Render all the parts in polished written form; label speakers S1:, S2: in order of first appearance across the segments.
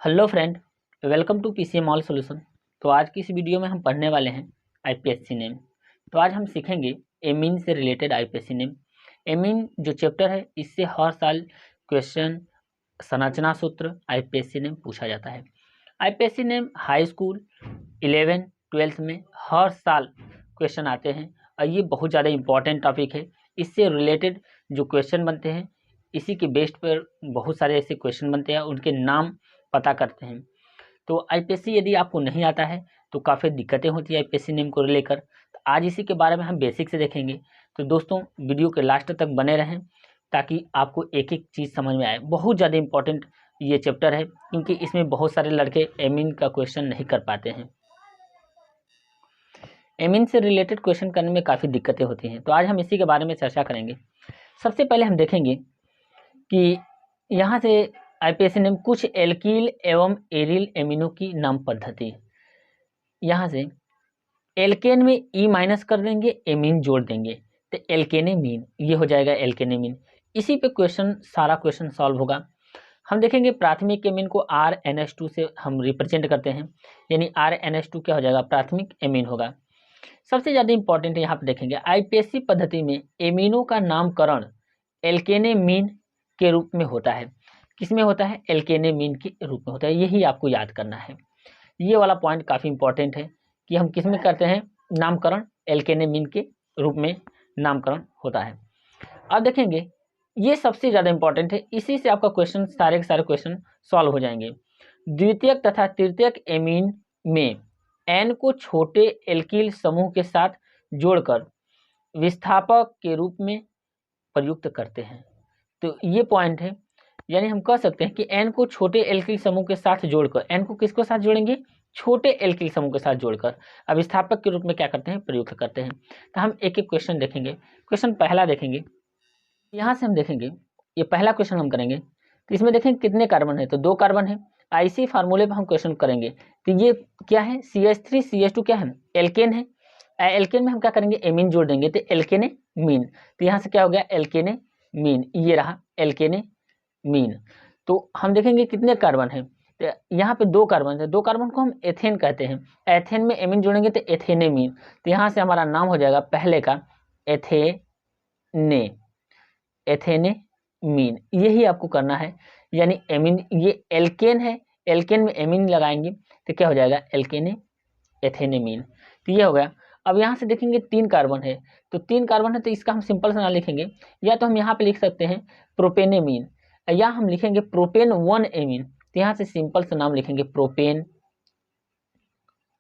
S1: Hello friend, welcome to PCM all solution. तो आज की इस वीडियो में हम पढ़ने वाले हैं आईपीएससी नेम। तो आज हम सीखेंगे एमीन से रिलेटेड आईपीएससी नेम। एमीन जो चैप्टर है, इससे हर साल क्वेश्चन संरचना सूत्र आईपीएससी नेम पूछा जाता है। आईपीएससी नेम हाई स्कूल 11 12 में हर साल क्वेश्चन आते हैं और ये बहुत ज़्यादा इंपॉर्टेंट टॉपिक है। इससे रिलेटेड जो क्वेश्चन बनते हैं, इसी के बेस्ड पर बहुत सारे ऐसे क्वेश्चन बनते हैं, उनके नाम पता करते हैं। तो आईपीएससी यदि आपको नहीं आता है तो काफ़ी दिक्कतें होती है आईपीएससी नेम को लेकर। तो आज इसी के बारे में हम बेसिक से देखेंगे। तो दोस्तों, वीडियो के लास्ट तक बने रहें ताकि आपको एक एक चीज़ समझ में आए। बहुत ज़्यादा इंपॉर्टेंट ये चैप्टर है, क्योंकि इसमें बहुत सारे लड़के एमीन का क्वेश्चन नहीं कर पाते हैं। एमीन से रिलेटेड क्वेश्चन करने में काफ़ी दिक्कतें होती हैं, तो आज हम इसी के बारे में चर्चा करेंगे। सबसे पहले हम देखेंगे कि यहाँ से आईपीएससी नेम कुछ एल्कील एवं एरिल एमिनो की नाम पद्धति। यहाँ से एल्केन में ई माइनस कर देंगे, एमीन जोड़ देंगे, तो एल्केनेमीन ये हो जाएगा एल्केनेमीन। इसी पे क्वेश्चन सारा क्वेश्चन सॉल्व होगा। हम देखेंगे प्राथमिक एमीन को RNH2 से हम रिप्रेजेंट करते हैं, यानी RNH2 क्या हो जाएगा, प्राथमिक एमीन होगा। सबसे ज़्यादा इंपॉर्टेंट यहाँ पे देखेंगे आईपीएससी पद्धति में एमीनो का नामकरण एल्केनेमीन के रूप में होता है। किसमें होता है? एल्केनेमीन के रूप में होता है। यही आपको याद करना है। ये वाला पॉइंट काफ़ी इंपॉर्टेंट है कि हम किसमें करते हैं नामकरण, एल्केनेमीन के रूप में नामकरण होता है। अब देखेंगे ये सबसे ज़्यादा इंपॉर्टेंट है, इसी से आपका क्वेश्चन सारे के सारे क्वेश्चन सॉल्व हो जाएंगे। द्वितीयक तथा तृतीयक एमीन में एन को छोटे एल्कील समूह के साथ जोड़कर विस्थापक के रूप में प्रयुक्त करते हैं। तो ये पॉइंट है, यानी हम कह सकते हैं कि एन को छोटे एल्किल समूह के साथ जोड़कर, एन को किसके साथ जोड़ेंगे? छोटे एल्किल समूह के साथ जोड़कर अविस्थापक के रूप में क्या करते हैं? प्रयुक्त करते हैं। तो हम एक एक क्वेश्चन देखेंगे। क्वेश्चन पहला देखेंगे, यहाँ से हम देखेंगे ये पहला क्वेश्चन हम करेंगे। तो इसमें देखेंगे कितने कार्बन है, तो 2 कार्बन है। इसी फार्मूले पर हम क्वेश्चन करेंगे। तो ये क्या है? CH3 CH2 क्या है? एल्केन है। एल्केन में हम क्या करेंगे? एमीन जोड़ देंगे, तो एल्केने मीन। तो यहाँ से क्या हो गया? एल्केने मीन, ये रहा एल्केने मीन। तो हम देखेंगे कितने कार्बन है, तो यहाँ पे 2 कार्बन है। 2 कार्बन को हम एथेन कहते हैं। एथेन में एमीन जोड़ेंगे तो एथेनेमीन। तो यहाँ से हमारा नाम हो जाएगा पहले का एथेने, एथेनेमीन। यही आपको करना है, यानी एमीन, ये एल्केन है, एल्केन में एमीन लगाएंगे तो क्या हो जाएगा? एल्केने एथेनेमीन। तो ये हो गया। अब यहाँ से देखेंगे 3 कार्बन है, तो 3 कार्बन है, तो इसका हम सिंपल सा नाम लिखेंगे। या तो हम यहाँ पे लिख सकते हैं प्रोपेनेमीन, या हम लिखेंगे प्रोपेन 1 एमीन। तो यहाँ से सिंपल सा नाम लिखेंगे प्रोपेन।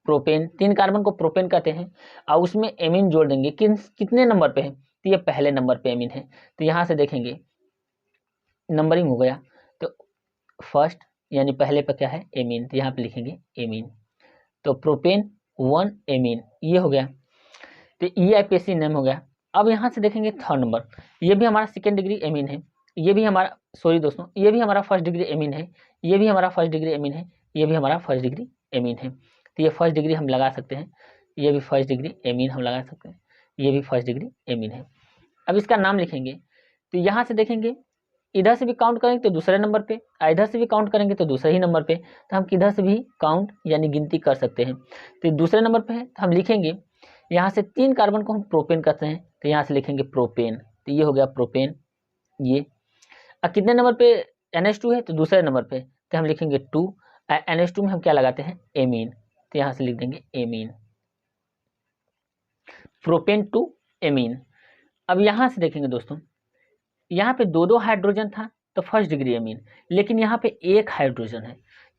S1: प्रोपेन 3 कार्बन को प्रोपेन कहते हैं, और उसमें एमीन जोड़ देंगे। कितने नंबर पे है? तो ये पहले नंबर पे एमीन है। तो यहाँ से देखेंगे नंबरिंग हो गया, तो फर्स्ट यानी पहले पे क्या है? एमीन। तो यहाँ पे लिखेंगे एमीन, तो प्रोपेन 1 एमीन ये हो गया। तो ये आईपीएससी नेम हो गया। अब यहाँ से देखेंगे थर्ड नंबर, ये भी हमारा सेकेंड डिग्री एमीन है। ये भी हमारा, सॉरी दोस्तों, ये भी हमारा फर्स्ट डिग्री एमीन है। ये भी हमारा फर्स्ट डिग्री एमीन है। ये भी हमारा फर्स्ट डिग्री एमीन है। तो ये फर्स्ट डिग्री हम लगा सकते हैं, ये भी फर्स्ट डिग्री एमीन हम लगा सकते हैं, ये भी फर्स्ट डिग्री एमीन है। अब इसका नाम लिखेंगे। तो यहाँ से देखेंगे इधर से भी काउंट करेंगे तो दूसरे नंबर पे, इधर से भी काउंट करेंगे तो दूसरे ही नंबर पे। तो हम किधर से भी काउंट यानी गिनती कर सकते हैं। तो दूसरे नंबर पे है, तो हम लिखेंगे यहाँ से 3 कार्बन को हम प्रोपेन कहते हैं, तो यहाँ से लिखेंगे प्रोपेन। तो ये हो गया प्रोपेन ये। अब कितने नंबर पे NH2 है? तो दूसरे नंबर पे, तो हम लिखेंगे 2। NH2 में हम क्या लगाते हैं? एमीन। तो यहाँ से लिख देंगे एमीन, प्रोपेन 2 एमीन। अब यहाँ से देखेंगे दोस्तों, यहाँ पे 2 हाइड्रोजन था तो फर्स्ट डिग्री एमीन, लेकिन यहाँ पे 1 हाइड्रोजन है।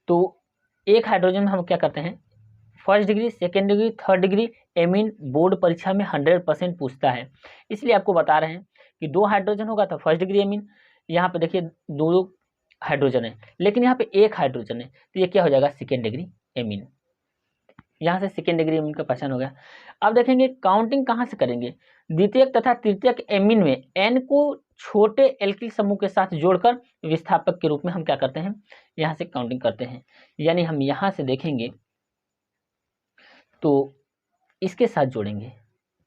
S1: तो 1 हाइड्रोजन हम क्या करते हैं? First degree, second degree, third degree amine board परीक्षा में 100% पूछता है, इसलिए आपको बता रहे हैं कि 2 हाइड्रोजन होगा तो फर्स्ट डिग्री एमीन। यहाँ पे देखिए 2 हाइड्रोजन है, लेकिन यहाँ पे 1 हाइड्रोजन है, तो ये क्या हो जाएगा? Second degree amine. यहाँ से सेकेंड डिग्री एमीन का पहचान हो गया। अब देखेंगे काउंटिंग कहाँ से करेंगे। द्वितीयक तथा तृतीयक एमीन में एन को छोटे एल्किल समूह के साथ जोड़कर विस्थापक के रूप में हम क्या करते हैं? यहाँ से काउंटिंग करते हैं, यानी हम यहाँ से देखेंगे तो इसके साथ जोड़ेंगे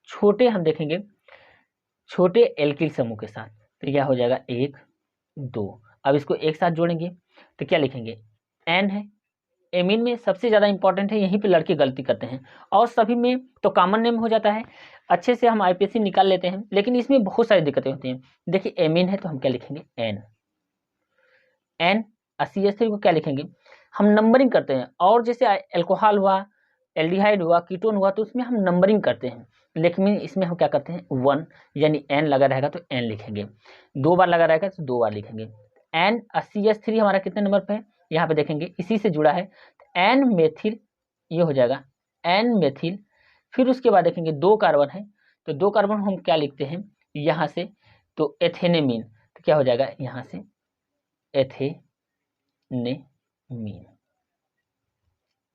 S1: छोटे, हम देखेंगे छोटे एल्किल समूह के साथ, तो क्या हो जाएगा? 1 2। अब इसको एक साथ जोड़ेंगे तो क्या लिखेंगे? एन है। एमीन में सबसे ज़्यादा इंपॉर्टेंट है, यहीं पे लड़के गलती करते हैं, और सभी में तो कॉमन नेम हो जाता है, अच्छे से हम आईपीएसी निकाल लेते हैं, लेकिन इसमें बहुत सारी दिक्कतें होती हैं। देखिए एमीन है तो हम क्या लिखेंगे, एन। एन CH3 को क्या लिखेंगे, हम नंबरिंग करते हैं, और जैसे एल्कोहल हुआ, एल्डिहाइड हुआ, कीटोन हुआ, तो उसमें हम नंबरिंग करते हैं, लेकिन इसमें हम क्या करते हैं, 1, यानी एन लगा रहेगा तो एन लिखेंगे, 2 बार लगा रहेगा तो 2 बार लिखेंगे। एन CH3 हमारा कितने नंबर पे है, यहाँ पे देखेंगे इसी से जुड़ा है, एन मेथिल, ये हो जाएगा एन मेथिल। फिर उसके बाद देखेंगे 2 कार्बन है, तो 2 कार्बन हम क्या लिखते हैं यहाँ से, तो एथेनेमीन, तो क्या हो जाएगा यहाँ से एथेनेमीन,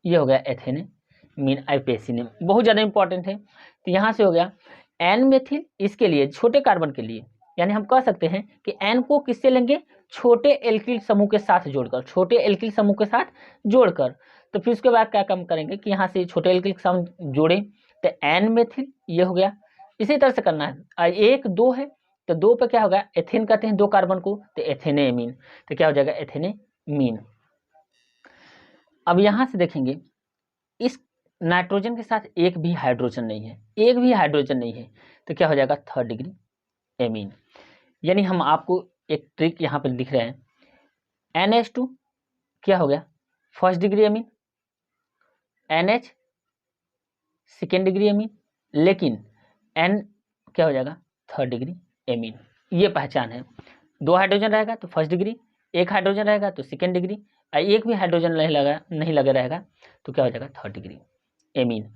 S1: ये हो गया एथेनेमीन आईपीएसी नेम, बहुत ज़्यादा इंपॉर्टेंट है। तो यहाँ से हो गया एन मेथिल, इसके लिए छोटे कार्बन के लिए, यानी हम कह सकते हैं कि एन को किससे लेंगे, छोटे एल्किल समूह के साथ जोड़कर, छोटे एल्किल समूह के साथ जोड़कर। तो फिर उसके बाद क्या काम करेंगे कि यहाँ से छोटे एल्किल समूह जोड़े, तो एन मेथिल ये हो गया, इसी तरह से करना है। 1 2 है तो 2 पे क्या होगा, एथेन कहते हैं 2 कार्बन को, तो एथेनेमीन, तो क्या हो जाएगा एथेनेमीन। अब यहाँ से देखेंगे इस नाइट्रोजन के साथ एक भी हाइड्रोजन नहीं है, एक भी हाइड्रोजन नहीं है, तो क्या हो जाएगा 3rd डिग्री एमीन। यानी हम आपको एक ट्रिक यहाँ पर दिख रहे हैं, NH2 क्या हो गया 1st degree amine, NH 2nd degree amine, लेकिन N क्या हो जाएगा 3rd डिग्री एमीन। ये पहचान है, 2 हाइड्रोजन रहेगा तो 1st डिग्री, 1 हाइड्रोजन रहेगा तो 2nd डिग्री, एक भी हाइड्रोजन नहीं लगा रहेगा तो क्या हो जाएगा 3rd डिग्री एमीन।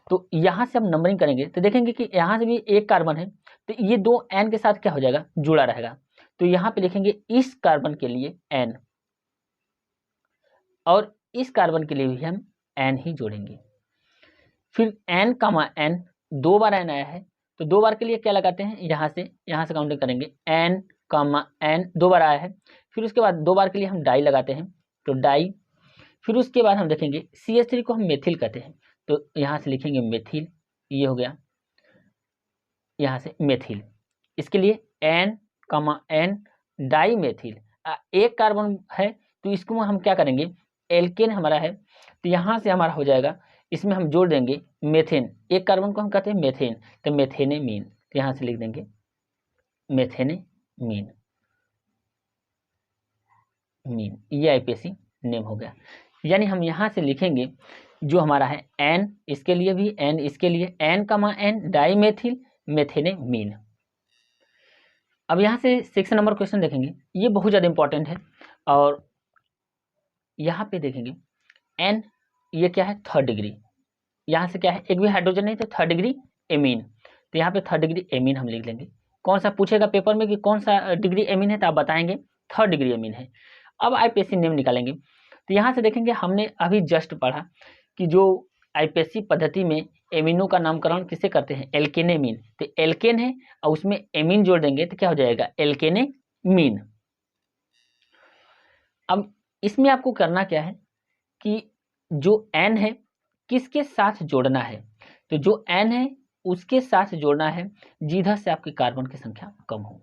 S1: तो यहाँ से हम नंबरिंग करेंगे तो देखेंगे कि यहाँ से भी 1 कार्बन है, तो ये 2 N के साथ क्या हो जाएगा, जुड़ा रहेगा, तो यहाँ पे लिखेंगे इस कार्बन के लिए N, और इस कार्बन के लिए भी हम N ही जोड़ेंगे। फिर N, N 2 बार N आया है, तो 2 बार के लिए क्या लगाते हैं, यहाँ से काउंटिंग करेंगे, N, N 2 बार आया है। फिर उसके बाद 2 बार के लिए हम डाई लगाते हैं, तो डाई। फिर उसके बाद हम देखेंगे CH3 को हम मेथिल कहते हैं, तो यहाँ से लिखेंगे मेथिल, ये हो गया यहाँ से मेथिल। इसके लिए N, N dimethyl, 1 carbon है तो इसको हम क्या करेंगे, एल्केन हमारा है, तो यहाँ से हमारा हो जाएगा, इसमें हम जोड़ देंगे मेथेन, 1 कार्बन को हम कहते हैं मेथेन, तो मेथेनेमीन, तो यहाँ से लिख देंगे मेथेनेमीन, ये आईपीएसी नेम हो गया। यानी हम यहाँ से लिखेंगे जो हमारा है N इसके लिए भी, N इसके लिए, N, N डाई मेथिल मेथेनेमीन। अब यहाँ से 6 नंबर क्वेश्चन देखेंगे, ये बहुत ज़्यादा इंपॉर्टेंट है, और यहाँ पे देखेंगे N, ये क्या है 3rd डिग्री, यहाँ से क्या है, एक भी हाइड्रोजन नहीं तो 3rd डिग्री एमीन, तो यहाँ पे 3rd डिग्री एमीन हम लिख लेंगे। कौन सा पूछेगा पेपर में कि कौन सा डिग्री एमीन है, तो आप बताएंगे 3rd डिग्री एमीन है। अब आईपीएसी नेम निकालेंगे, तो यहाँ से देखेंगे हमने अभी जस्ट पढ़ा कि जो आईपीएसी पद्धति में एमीनो का नामकरण किसे करते हैं, एल्केनेमीन, तो एल्केन है और उसमें एमीन जोड़ देंगे तो क्या हो जाएगा, एल्केनेमीन। अब इसमें आपको करना क्या है कि जो N है किसके साथ जोड़ना है, तो जो N है उसके साथ जोड़ना है जिधर से आपकी कार्बन की संख्या कम हो।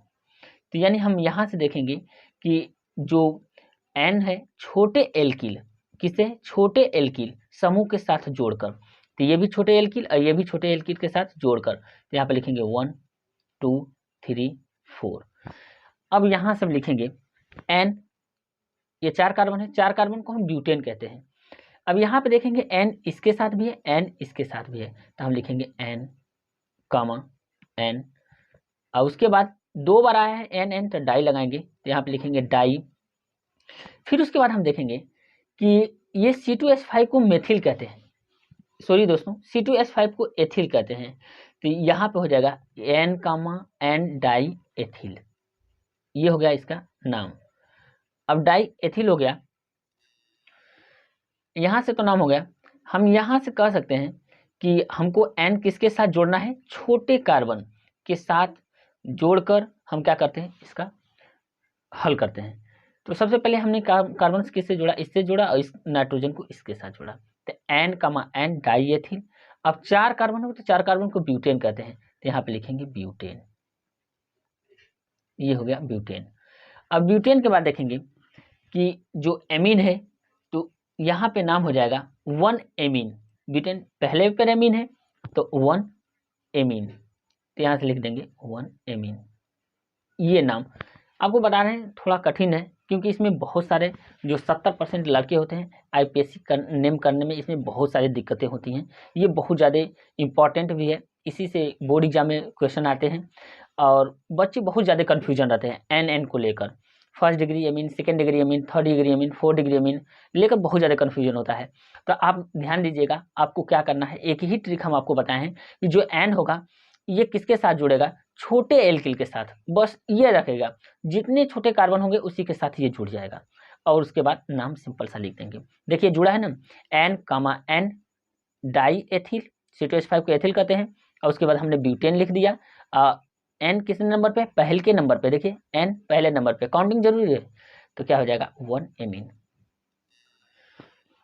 S1: तो यानी हम यहाँ से देखेंगे कि जो N है छोटे एल्किल, किसे, छोटे एल्किल समूह के साथ जोड़कर, तो ये भी छोटे एल्किल और ये भी छोटे एल्किल के साथ जोड़कर, तो यहाँ पे लिखेंगे 1 2 3 4। अब यहाँ से हम लिखेंगे N, ये 4 कार्बन है, 4 कार्बन को हम ब्यूटेन कहते हैं। अब यहाँ पे देखेंगे N इसके साथ भी है, N इसके साथ भी है, तो हम लिखेंगे N, N, और उसके बाद 2 बार आया है N, तो डाई लगाएंगे, तो यहाँ पे लिखेंगे डाई। फिर उसके बाद हम देखेंगे कि ये C2H5 को मेथिल कहते हैं, सॉरी दोस्तों C2H5 को एथिल कहते हैं, तो यहाँ पे हो जाएगा N, N डाई एथिल, ये हो गया इसका नाम। अब डाई एथिल हो गया, यहाँ से तो नाम हो गया, हम यहाँ से कह सकते हैं कि हमको N किसके साथ जोड़ना है, छोटे कार्बन के साथ जोड़कर हम क्या करते हैं, इसका हल करते हैं। तो सबसे पहले हमने कार्बन किससे जोड़ा, इससे जोड़ा, और इस नाइट्रोजन को इसके साथ जोड़ा, तो N, N डाई एथिल। अब 4 कार्बन हो तो 4 कार्बन को ब्यूटेन कहते हैं, तो यहाँ पे लिखेंगे ब्यूटेन, ये हो गया ब्यूटेन। अब ब्यूटेन के बाद देखेंगे कि जो एमीन है तो यहाँ पे नाम हो जाएगा 1 एमीन। ब्यूटेन पहले पर एमीन है तो 1 एमीन, तो यहाँ से लिख देंगे 1 एमीन। ये नाम आपको बता रहे हैं, थोड़ा कठिन है क्योंकि इसमें बहुत सारे जो 70% लड़के होते हैं आईपीएससी नेम करने में इसमें बहुत सारी दिक्कतें होती हैं। ये बहुत ज़्यादा इम्पॉर्टेंट भी है, इसी से बोर्ड एग्जाम में क्वेश्चन आते हैं और बच्चे बहुत ज़्यादा कन्फ्यूजन रहते हैं एन को लेकर। First degree amine, second degree amine, third degree amine, fourth degree amine लेकर बहुत ज़्यादा कन्फ्यूजन होता है। तो आप ध्यान दीजिएगा, आपको क्या करना है, एक ही ट्रिक हम आपको बताए हैं कि जो एन होगा ये किसके साथ जुड़ेगा, छोटे एल्किल के साथ, बस ये रखेगा, जितने छोटे कार्बन होंगे उसी के साथ ये जुड़ जाएगा और उसके बाद नाम सिंपल सा लिख देंगे। देखिए जुड़ा है ना, एन कामा एन डाई एथिल, C2H5 को एथिल कहते हैं, और उसके बाद हमने ब्यूटेन लिख दिया। एन किस नंबर पे, पहले के नंबर पे, देखिए एन पहले नंबर पे, काउंटिंग जरूरी है, तो क्या हो जाएगा 1 एमीन।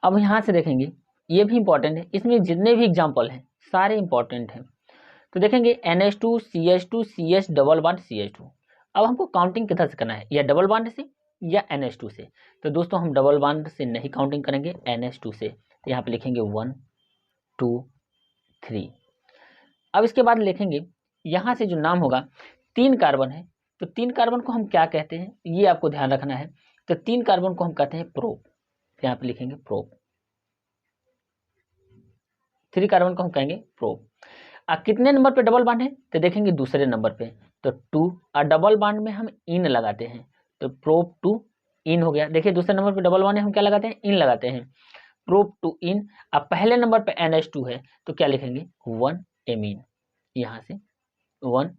S1: अब यहाँ से देखेंगे, ये भी इंपॉर्टेंट है, इसमें जितने भी एग्जाम्पल हैं सारे इंपॉर्टेंट हैं। तो देखेंगे NH2 CH2 CH double bond CH2। अब हमको काउंटिंग किधर से करना है, या डबल बॉन्ड से या NH2 से। तो दोस्तों हम डबल बॉन्ड से नहीं काउंटिंग करेंगे, NH2 से। तो यहाँ पे लिखेंगे 1 2 3। अब इसके बाद लिखेंगे यहाँ से जो नाम होगा, 3 कार्बन है तो 3 कार्बन को हम क्या कहते हैं ये आपको ध्यान रखना है। तो 3 कार्बन को हम कहते हैं प्रोप, यहाँ पे लिखेंगे प्रोप। 3 कार्बन को हम कहेंगे प्रोप। कितने नंबर पे डबल बॉन्ड है, तो देखेंगे दूसरे नंबर पे, तो 2। और डबल बॉन्ड में हम इन लगाते हैं, तो प्रोप 2 इन हो गया। देखिए दूसरे नंबर पे डबल बॉन्ड है, हम क्या लगाते हैं, इन लगाते हैं, प्रोप 2 इन। अब पहले नंबर पे NH2 है तो क्या लिखेंगे 1 एमीन, यहाँ से 1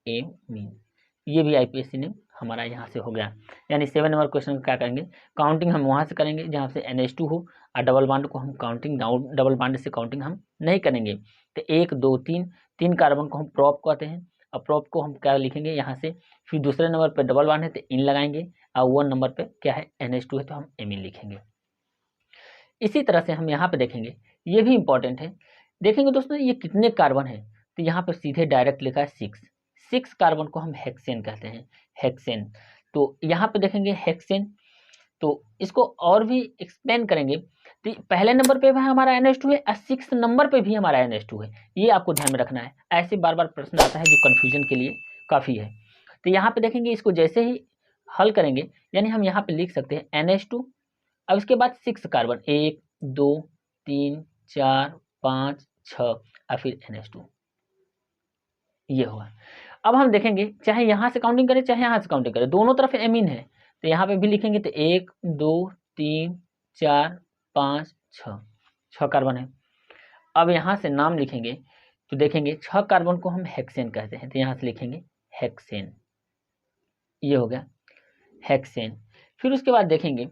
S1: एमीन। ये भी आईपीएससी ने हमारा यहाँ से हो गया। यानी 7 नंबर क्वेश्चन क्या करेंगे, काउंटिंग हम वहाँ से करेंगे जहाँ से NH2 हो, और डबल बॉन्ड को हम काउंटिंग डबल बॉन्ड से काउंटिंग हम नहीं करेंगे। तो 1 2 3 3 कार्बन को हम प्रोप कहते हैं, और प्रोप को हम क्या लिखेंगे यहाँ से, फिर दूसरे नंबर पर डबल बॉन्ड है तो इन लगाएंगे, और 1 नंबर पर क्या है NH2 है तो हम एमीन लिखेंगे। इसी तरह से हम यहाँ पे देखेंगे, ये भी इंपॉर्टेंट है। देखेंगे दोस्तों ये कितने कार्बन है, तो यहाँ पर सीधे डायरेक्ट लिखा है 6 कार्बन को हम हेक्सेन कहते हैं, हेक्सेन। तो यहाँ पे देखेंगे हेक्सेन, तो इसको और भी एक्सप्लेन करेंगे। तो पहले नंबर पे भी हमारा NH2 है और 6 नंबर पे भी हमारा NH2 है, ये आपको ध्यान में रखना है। ऐसे बार बार प्रश्न आता है जो कन्फ्यूजन के लिए काफ़ी है। तो यहाँ पे देखेंगे, इसको जैसे ही हल करेंगे, यानी हम यहाँ पे लिख सकते हैं NH2, अब इसके बाद 6 कार्बन, 1 2 3 4 5 6 और फिर NH2, ये हुआ। अब हम देखेंगे चाहे यहाँ से काउंटिंग करें चाहे यहाँ से काउंटिंग करें, दोनों तरफ एमीन है, तो यहाँ पे भी लिखेंगे तो 1 2 3 4 5 6 कार्बन है। अब यहाँ से नाम लिखेंगे तो देखेंगे 6 कार्बन को हम हेक्सेन कहते हैं, तो यहाँ से लिखेंगे हेक्सेन, ये हो गया हेक्सेन। फिर उसके बाद देखेंगे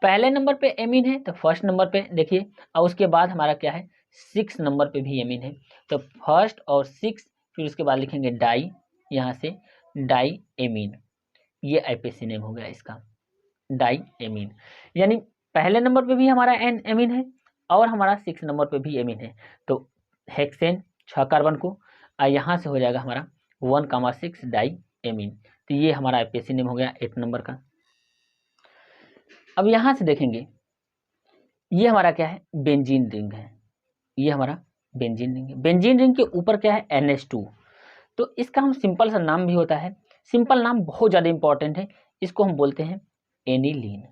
S1: पहले नंबर पे एमीन है तो फर्स्ट नंबर पे देखिए, और उसके बाद हमारा क्या है 6 नंबर पे भी एमीन है, तो फर्स्ट और 6, फिर उसके बाद लिखेंगे डाई, यहाँ से डाई एमीन, ये आईपीएससी नेम हो गया इसका, डाई एमीन। यानी पहले नंबर पे भी हमारा एन एमीन है और हमारा 6 नंबर पे भी एमीन है, तो हेक्सेन 6 कार्बन को, यहाँ से हो जाएगा हमारा 1,6 डाई एमीन। तो ये हमारा आईपीएससी नेम हो गया 8 नंबर का। अब यहाँ से देखेंगे ये हमारा क्या है, बेंजीन रिंग है, ये हमारा बेंजीन रिंग है। बेंजीन रिंग के ऊपर क्या है NH2, तो इसका हम सिंपल सा नाम भी होता है, सिंपल नाम बहुत ज़्यादा इंपॉर्टेंट है, इसको हम बोलते हैं एनिलीन।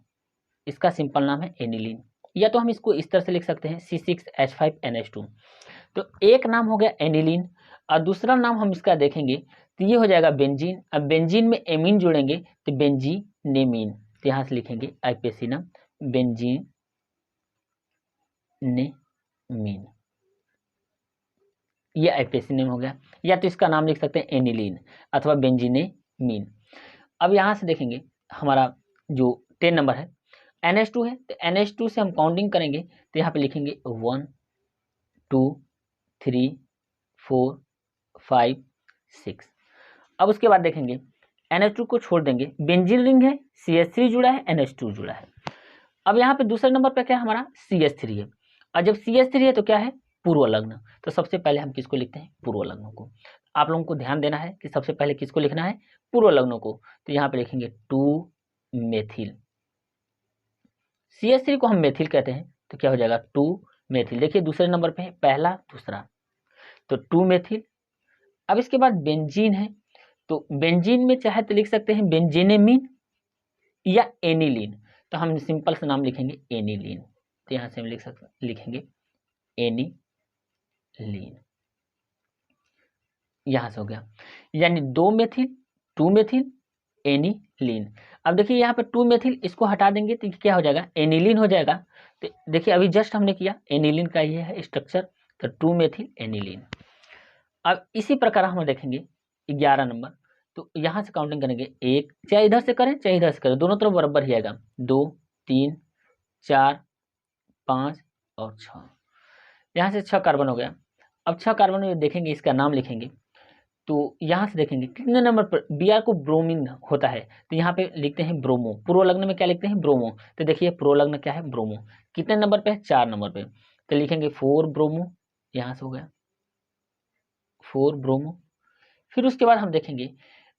S1: इसका सिंपल नाम है एनिलीन, या तो हम इसको इस तरह से लिख सकते हैं C6H5NH2। तो एक नाम हो गया एनिलीन, और दूसरा नाम हम इसका देखेंगे तो ये हो जाएगा बेंजीन। अब बेंजीन में एमीन जोड़ेंगे तो बेंजीनेमीन, तो यहाँ से लिखेंगे आईपीएससी नाम बेंजीनेमीन, ये आईपीएससी नेम हो गया। या तो इसका नाम लिख सकते हैं एनिलीन अथवा बेंजीनेमीन। अब यहाँ से देखेंगे हमारा जो 10 नंबर है NH2 है, तो NH2 से हम काउंटिंग करेंगे तो यहाँ पे लिखेंगे 1 2 3 4 5 6। अब उसके बाद देखेंगे NH2 को छोड़ देंगे, बेंजीन रिंग है, CH3 जुड़ा है, NH2 जुड़ा है। अब यहाँ पे दूसरे नंबर पे क्या है हमारा CH3 है, और जब CH3 है तो क्या है पूर्व लग्न, तो सबसे पहले हम किसको लिखते हैं, पूर्व लग्न को। आप लोगों को ध्यान देना है कि सबसे पहले किसको लिखना है, पूर्व लग्नों को। तो यहाँ पे लिखेंगे 2 मेथिल CH3 को हम मेथिल कहते हैं, तो क्या हो जाएगा 2 मेथिल। देखिए दूसरे नंबर पे है, पहला दूसरा, तो 2 मेथिल। अब इसके बाद बेंजीन है, तो बेंजीन में चाहे तो लिख सकते हैं बेंजीनेमीन या एनिलीन, तो हम सिंपल सा नाम लिखेंगे एनिलीन। तो यहाँ से हम लिखेंगे एनिलीन, यहाँ से हो गया, यानी 2 मेथिल 2 मेथिल एनिलीन। अब देखिए यहाँ पे 2 मेथिल, इसको हटा देंगे तो क्या हो जाएगा, एनिलीन हो जाएगा। तो देखिए अभी जस्ट हमने किया, एनिलीन का ये है स्ट्रक्चर, तो 2 मेथिल एनिलीन। अब इसी प्रकार हम देखेंगे 11 नंबर, तो यहाँ से काउंटिंग करेंगे, एक चाहे इधर से करें चाहे इधर से करें, दोनों तरफ बराबर ही आएगा, 2 3 4 5 और 6, यहाँ से 6 कार्बन हो गया। अब 6 कार्बन में देखेंगे, इसका नाम लिखेंगे, तो यहाँ से देखेंगे कितने नंबर पर Br को ब्रोमीन होता है, तो यहाँ पे लिखते हैं ब्रोमो। पूर्वलग्न में क्या लिखते हैं, ब्रोमो। तो देखिए पूर्वलग्न क्या है, ब्रोमो। कितने नंबर पे है, 4 नंबर पे, तो लिखेंगे 4 ब्रोमो, यहाँ से हो गया 4 ब्रोमो। फिर उसके बाद हम देखेंगे,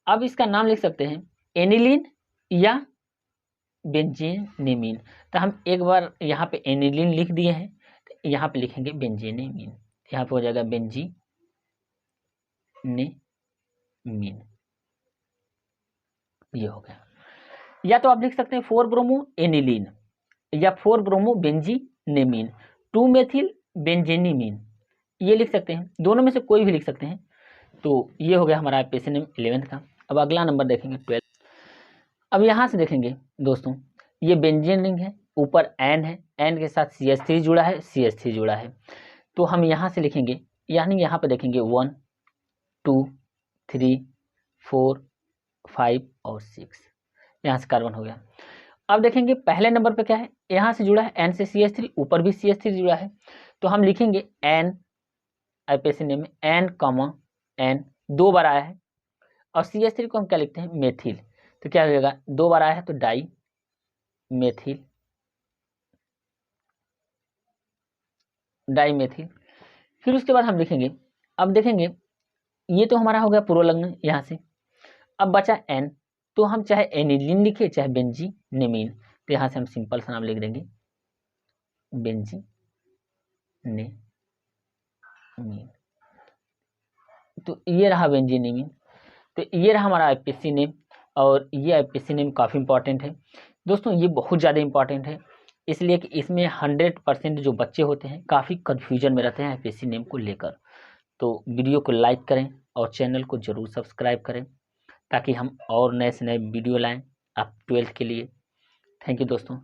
S1: अब इसका नाम लिख सकते हैं एनिलीन या बेंजीनेमीन। तो हम एक बार यहाँ पे एनिलीन लिख दिए हैं, तो यहाँ पे लिखेंगे बेंजीनेमीन, यहाँ पे हो जाएगा बेंजीनेमीन, ये हो गया। या तो आप लिख सकते हैं 4 ब्रोमो एनिलीन या 4 ब्रोमो बेंजीनेमीन, 2 मेथिल बेंजीनेमीन, ये लिख सकते हैं, दोनों में से कोई भी लिख सकते हैं। तो ये हो गया हमारा IPSC नेम 11th का। अब अगला नंबर देखेंगे 12। अब यहाँ से देखेंगे दोस्तों, ये बेंजीन रिंग है, ऊपर एन है, एन के साथ CH3 जुड़ा है, CH3 जुड़ा है, तो हम यहाँ से लिखेंगे, यानी यहाँ पे देखेंगे 1 2 3 4 5 और 6, यहाँ से कार्बन हो गया। अब देखेंगे पहले नंबर पे क्या है, यहाँ से जुड़ा है एन से CH3, ऊपर भी CH3 जुड़ा है, तो हम लिखेंगे एन, IPSC नेम में एन कॉमा एन, 2 बार आया है, और CH3 को हम क्या लिखते हैं, मेथिल, तो क्या हो जाएगा, 2 बार आया है तो डाई मेथिल, डाई मेथिल। फिर उसके बाद हम लिखेंगे, अब देखेंगे ये तो हमारा हो गया पूर्वलग्न यहाँ से। अब बचा एन, तो हम चाहे एनिलीन लिखे चाहे बेंजीनेमीन, तो यहाँ से हम सिंपल सा नाम लिख देंगे बेंजीनेमीन। तो ये रहा बेंजीनेमीन, तो ये रहा हमारा IPSC नेम, और ये IPSC नेम काफ़ी इंपॉर्टेंट है दोस्तों, ये बहुत ज़्यादा इंपॉर्टेंट है, इसलिए कि इसमें 100% जो बच्चे होते हैं काफ़ी कन्फ्यूजन में रहते हैं IPSC नेम को लेकर। तो वीडियो को लाइक करें और चैनल को ज़रूर सब्सक्राइब करें, ताकि हम और नए से नए वीडियो लाएं आप 12th के लिए। थैंक यू दोस्तों।